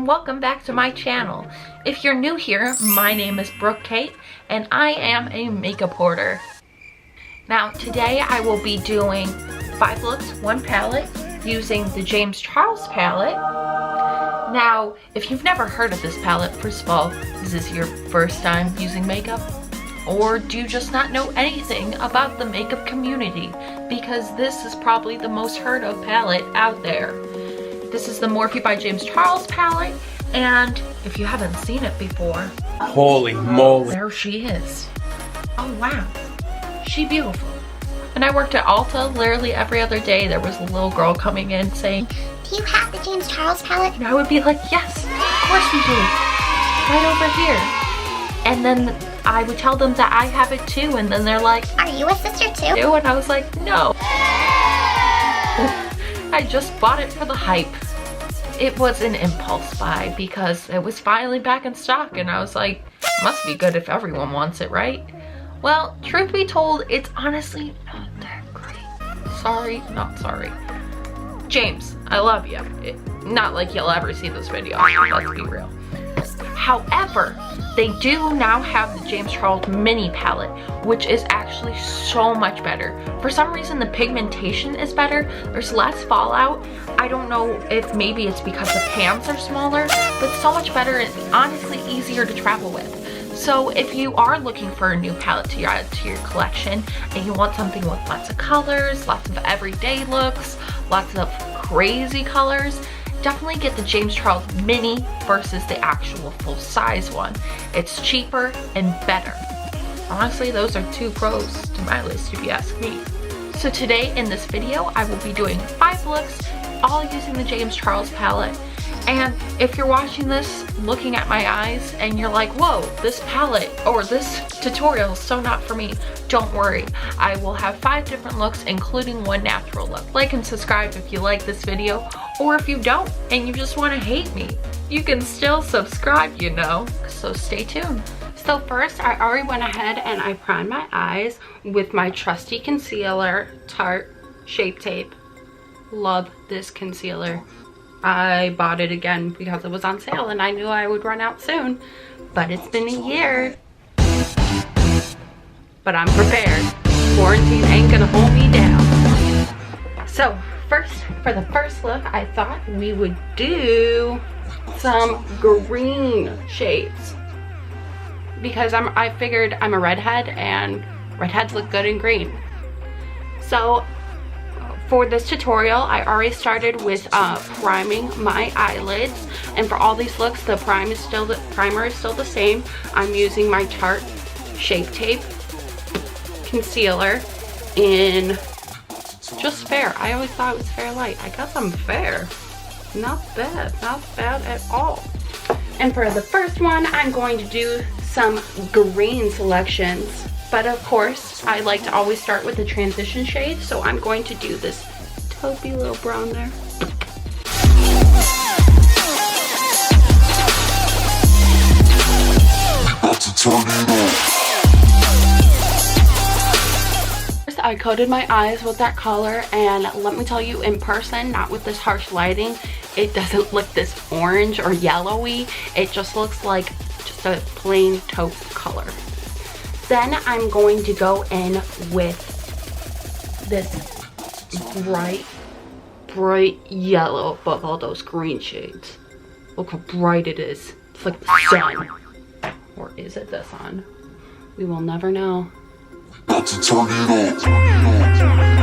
welcome back to my channel. If you're new here, my name is Brooke Kate and I am a makeup hoarder. Now today I will be doing 5 looks, 1 palette using the James Charles palette. Now if you've never heard of this palette, first of all, is this your first time using makeup? Or do you just not know anything about the makeup community? Because this is probably the most heard of palette out there. This is the Morphe by James Charles palette, and if you haven't seen it before, holy moly, there she is. Oh wow, she beautiful. And I worked at Ulta literally every other day. There was a little girl coming in saying, "Do you have the James Charles palette?" And I would be like, "Yes, of course we do, right over here." And then I would tell them that I have it too, and then they're like, "Are you a sister too?" And I was like, "No." I just bought it for the hype. It was an impulse buy because it was finally back in stock, and I was like, must be good if everyone wants it, right? Well, truth be told, it's honestly not that great. Sorry, not sorry. James, I love you. Not like you'll ever see this video, let's be real. However, they do now have the James Charles mini palette, which is actually so much better. For some reason, the pigmentation is better. There's less fallout. I don't know if maybe it's because the pans are smaller, but it's so much better and honestly easier to travel with. So if you are looking for a new palette to add to your collection and you want something with lots of colors, lots of everyday looks, lots of crazy colors, definitely get the James Charles mini versus the actual full-size one. It's cheaper and better. Honestly, those are 2 pros to my list if you ask me. So today in this video, I will be doing 5 looks, all using the James Charles palette. And if you're watching this looking at my eyes and you're like, whoa, this palette or this tutorial is so not for me, don't worry. I will have 5 different looks, including 1 natural look. Like and subscribe if you like this video, or if you don't and you just want to hate me, you can still subscribe, you know. So stay tuned. So first, I already went ahead and I primed my eyes with my trusty concealer, Tarte Shape Tape. Love this concealer. I bought it again because it was on sale and I knew I would run out soon, but it's been a year. But I'm prepared. Quarantine ain't gonna hold me down. So first, for the first look, I thought we would do some green shades because I figured I'm a redhead and redheads look good in green. So for this tutorial, I already started with priming my eyelids, and for all these looks, the primer is still the same. I'm using my Tarte Shape Tape concealer in just Fair. I always thought it was Fair Light. I guess I'm fair. Not bad at all. And for the first one, I'm going to do some green selections. But of course, I like to always start with the transition shade, so I'm going to do this taupey little brown there. First, I coated my eyes with that color, and let me tell you, in person, not with this harsh lighting, it doesn't look this orange or yellowy. It just looks like just a plain taupe color. Then I'm going to go in with this bright yellow above all those green shades. Look how bright it is. It's like the sun. Or is it the sun? We will never know. About to turn it on.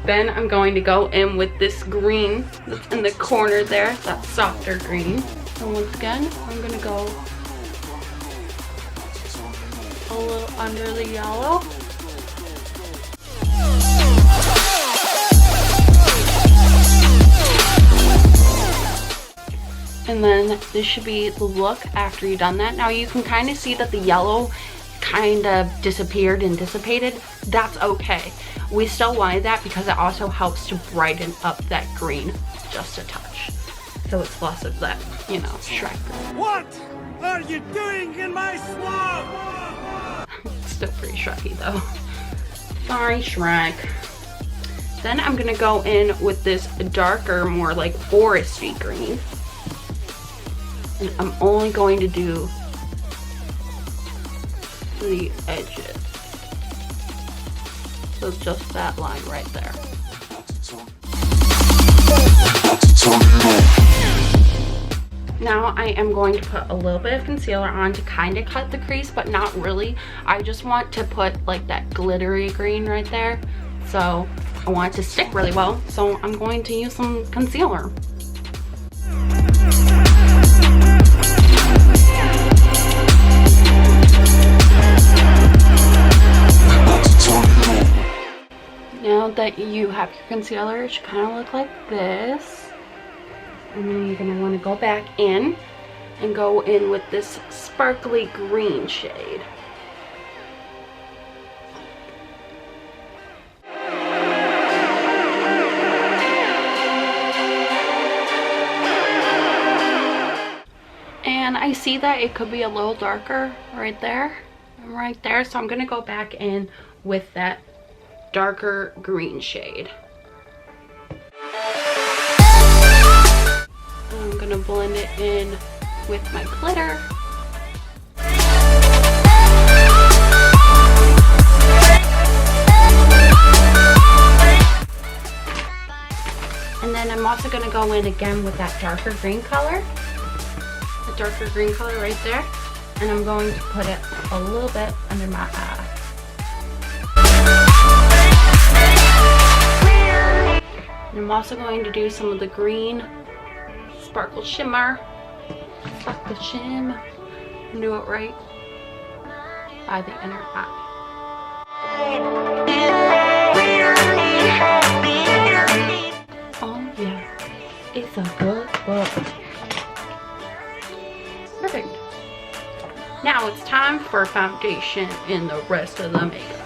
Then I'm going to go in with this green that's in the corner there, that softer green. And once again, I'm gonna go a little under the yellow. And then this should be the look after you've done that. Now you can kind of see that the yellow kind of disappeared and dissipated. That's okay. We still wanted that because it also helps to brighten up that green just a touch. So it's less of that, you know, Shrek. What are you doing in my swamp? Still pretty Shreky though. Sorry, Shrek. Then I'm gonna go in with this darker, more like foresty green. And I'm only going to do the edges. So just that line right there. Now I am going to put a little bit of concealer on to kind of cut the crease, but not really. I just want to put like that glittery green right there. So I want it to stick really well. So I'm going to use some concealer. Now that you have your concealer, it should kind of look like this. And then you're gonna want to go back in and go in with this sparkly green shade. And I see that it could be a little darker right there and right there. So I'm gonna go back in with that darker green shade. I'm gonna blend it in with my glitter. And then I'm also gonna go in again with that darker green color. The darker green color right there. And I'm going to put it a little bit under my eye. And I'm also going to do some of the green sparkle shimmer. Sparkle shim. And do it right by the inner eye. Oh yeah, it's a good book. Perfect. Now it's time for foundation and the rest of the makeup.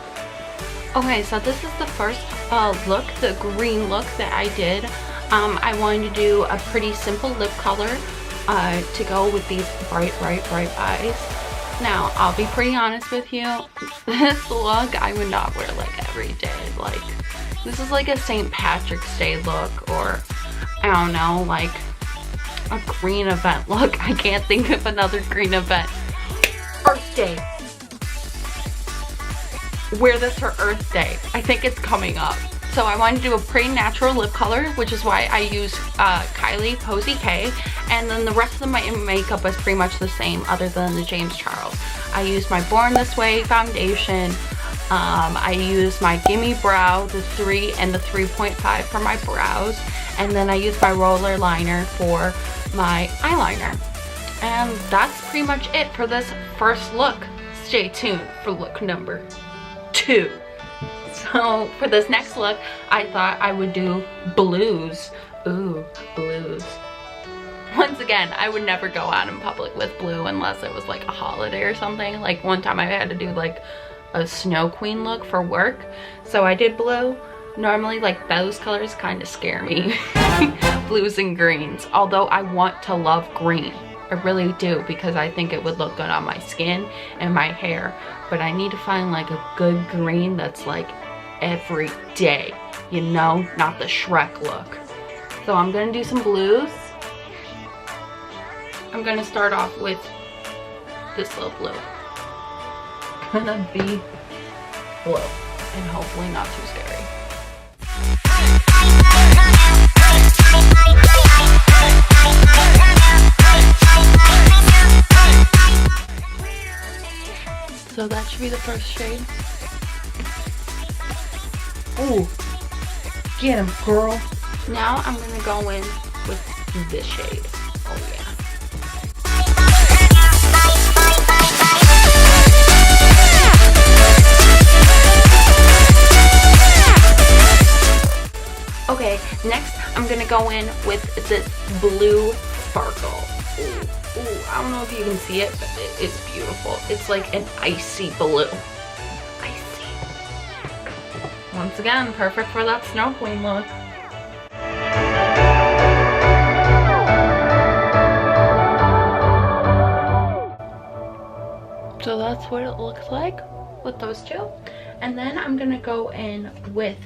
Okay, so this is the first look, the green look that I did. I wanted to do a pretty simple lip color to go with these bright eyes. Now, I'll be pretty honest with you, this look I would not wear like every day. Like, this is like a St. Patrick's Day look, or I don't know, like a green event look. I can't think of another green event. Earth Day. Wear this for Earth Day. I think it's coming up. So I wanted to do a pretty natural lip color, which is why I use Kylie Posy K. And then the rest of my makeup is pretty much the same other than the James Charles. I used my Born This Way foundation. I used my Gimme Brow, the 3 and the 3.5 for my brows. And then I used my roller liner for my eyeliner. And that's pretty much it for this first look. Stay tuned for look number 2. So for this next look, I thought I would do blues. Ooh, blues. Once again, I would never go out in public with blue unless it was like a holiday or something. Like one time I had to do like a snow queen look for work. So I did blue. Normally like those colors kind of scare me. Blues and greens. Although I want to love green. I really do, because I think it would look good on my skin and my hair. But I need to find like a good green that's like every day, you know, not the Shrek look. So I'm gonna do some blues. I'm gonna start off with this little blue. Gonna be blue and hopefully not too scary. So that should be the first shade. Ooh, get him, girl. Now I'm gonna go in with this shade. Oh yeah. Okay, next I'm gonna go in with this blue sparkle. Ooh, I don't know if you can see it, but it's beautiful. It's like an icy blue. Icy. Once again, perfect for that snow queen look. So that's what it looks like. with those two. And then I'm gonna go in with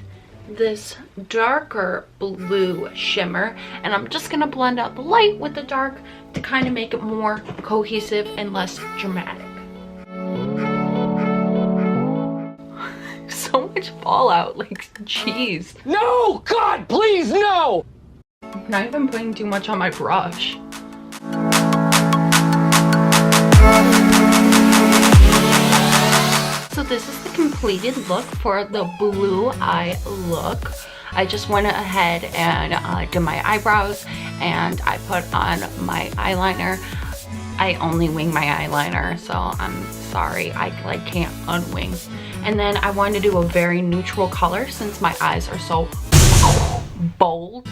this darker blue shimmer, and I'm just gonna blend out the light with the dark to kind of make it more cohesive and less dramatic. So much fallout, like, jeez. No! God, please, no! I'm not even putting too much on my brush. So this is the completed look for the blue eye look. I just went ahead and did my eyebrows, and I put on my eyeliner. I only wing my eyeliner, so I'm sorry, I like can't unwing. And then I wanted to do a very neutral color since my eyes are so bold.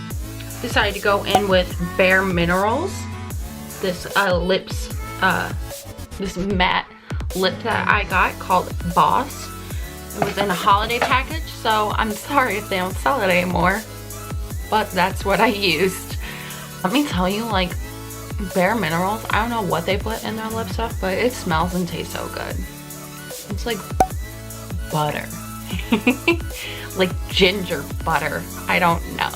Decided to go in with Bare Minerals, this this matte lip that I got called Boss. It was in a holiday package, so I'm sorry if they don't sell it anymore, but that's what I used. Let me tell you, like, Bare Minerals, I don't know what they put in their lip stuff, but it smells and tastes so good. It's like butter. Like ginger butter. I don't know.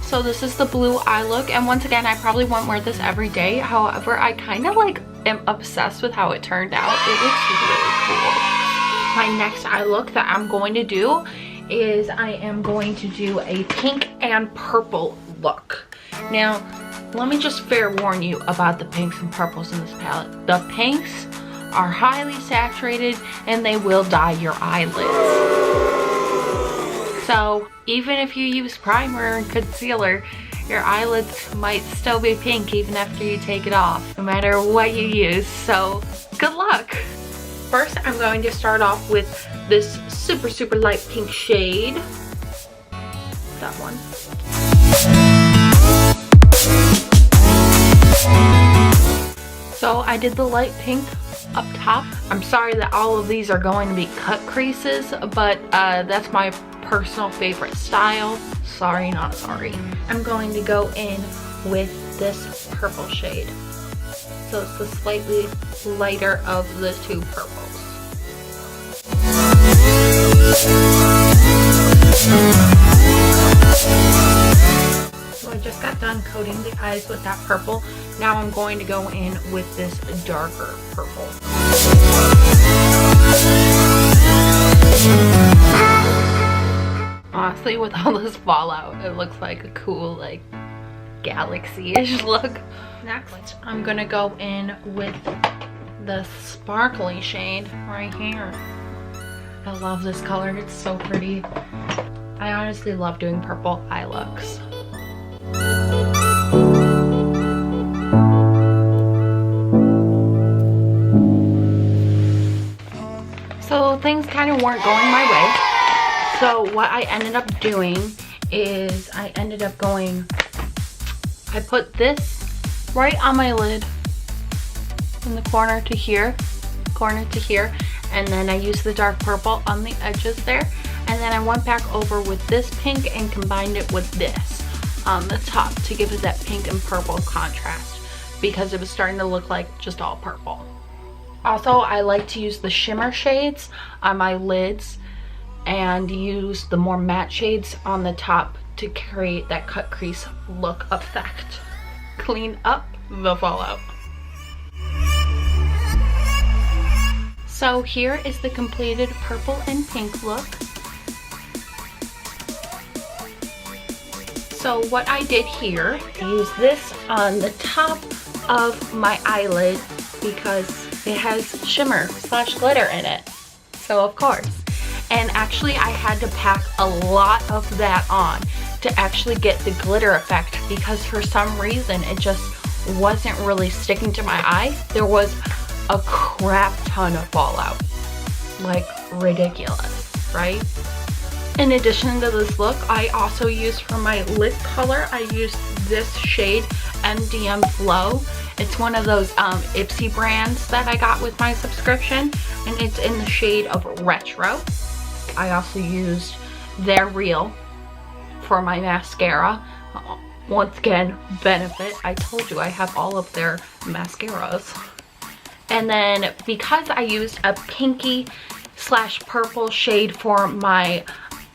So this is the blue eye look, and once again, I probably won't wear this every day. However, I kind of like am obsessed with how it turned out. It looks really cool. My next eye look that I'm going to do is I am going to do a pink and purple look. Now, let me just fair warn you about the pinks and purples in this palette. The pinks are highly saturated and they will dye your eyelids. So even if you use primer and concealer, your eyelids might still be pink even after you take it off, no matter what you use. So good luck. First, I'm going to start off with this super light pink shade. That one. So I did the light pink up top. I'm sorry that all of these are going to be cut creases, but that's my personal favorite style. Sorry, not sorry. I'm going to go in with this purple shade. So it's the slightly lighter of the two purples. So I just got done coating the eyes with that purple. Now I'm going to go in with this darker purple. Honestly, with all this fallout, it looks like a cool, like, galaxy-ish look. Next, I'm gonna go in with the sparkly shade right here. I love this color, it's so pretty. I honestly love doing purple eye looks. So things kind of weren't going my way. So what I ended up doing is I put this right on my lid from the corner to here, and then I used the dark purple on the edges there, and then I went back over with this pink and combined it with this on the top to give it that pink and purple contrast because it was starting to look like just all purple. Also, I like to use the shimmer shades on my lids and use the more matte shades on the top to create that cut crease look effect. Clean up the fallout. So here is the completed purple and pink look. So what I did here, I used this on the top of my eyelid because it has shimmer / glitter in it. So of course. And actually I had to pack a lot of that on to actually get the glitter effect because for some reason it just wasn't really sticking to my eye. There was a crap ton of fallout. Like ridiculous, right? In addition to this look, I also used for my lip color, I used this shade MDM Flow. It's one of those Ipsy brands that I got with my subscription, and it's in the shade of Retro. I also used their Real for my mascara. Once again, Benefit. I told you I have all of their mascaras. And then because I used a pinky slash purple shade for my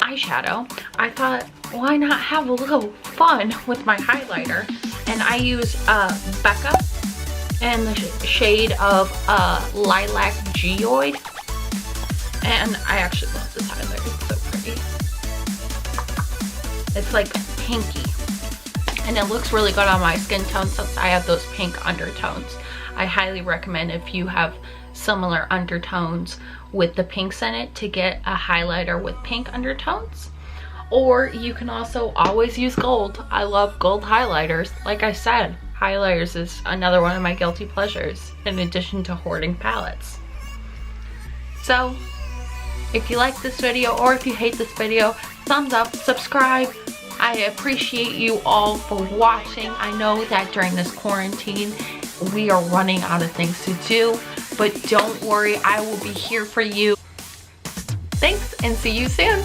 eyeshadow, I thought, why not have a little fun with my highlighter? And I use Becca and the shade of Lilac Geoid. And I actually love this highlighter, it's so pretty. It's like pinky. And it looks really good on my skin tone since I have those pink undertones. I highly recommend if you have similar undertones with the pinks in it to get a highlighter with pink undertones. Or you can also always use gold. I love gold highlighters. Like I said, highlighters is another one of my guilty pleasures in addition to hoarding palettes. So if you like this video or if you hate this video, thumbs up, subscribe. I appreciate you all for watching. I know that during this quarantine, we are running out of things to do, but don't worry, I will be here for you. Thanks and see you soon.